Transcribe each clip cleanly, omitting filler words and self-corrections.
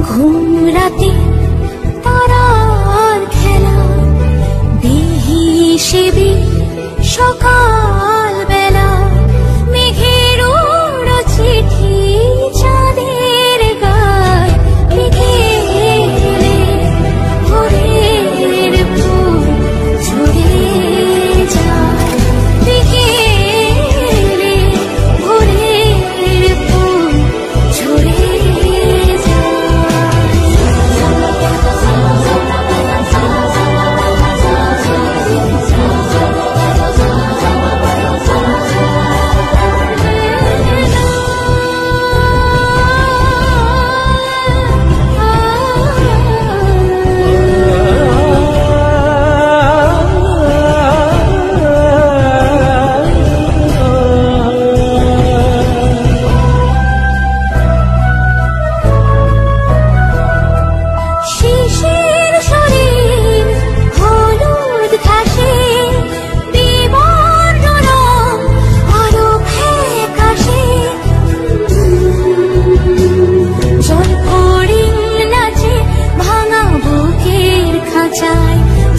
ঘুম রাতে তারার খেলা দেহি সেবি সকাল বেলা মেঘের ওড়া চিঠি চাঁদের গায় বিকেলে ভোরের ফুল ঝরে যায় বিকেলে ভোরের ফুল ঝরে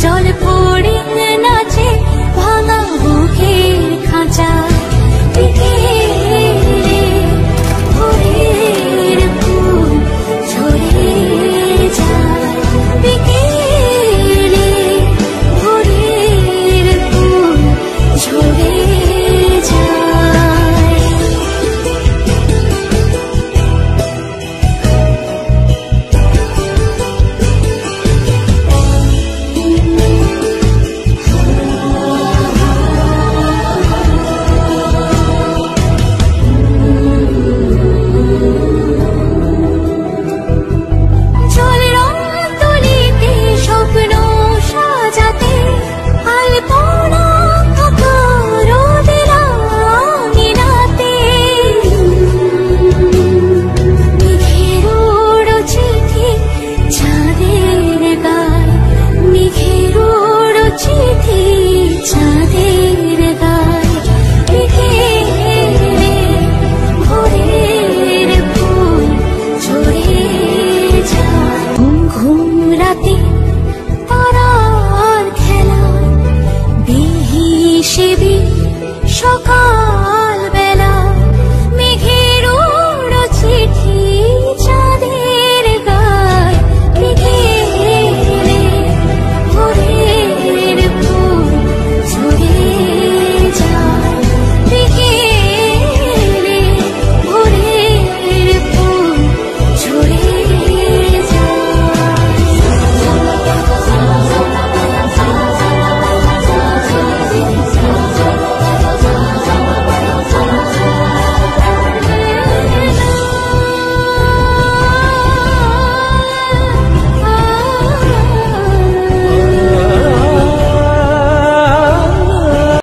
জল ফড়িং নাচে ভাঙা বুকের খাঁচায় বিকেলে ভোরের ফুল ঝরে যায় বিকেলে ভোরের ফুল ঝরে যায়। ঘুম রাতে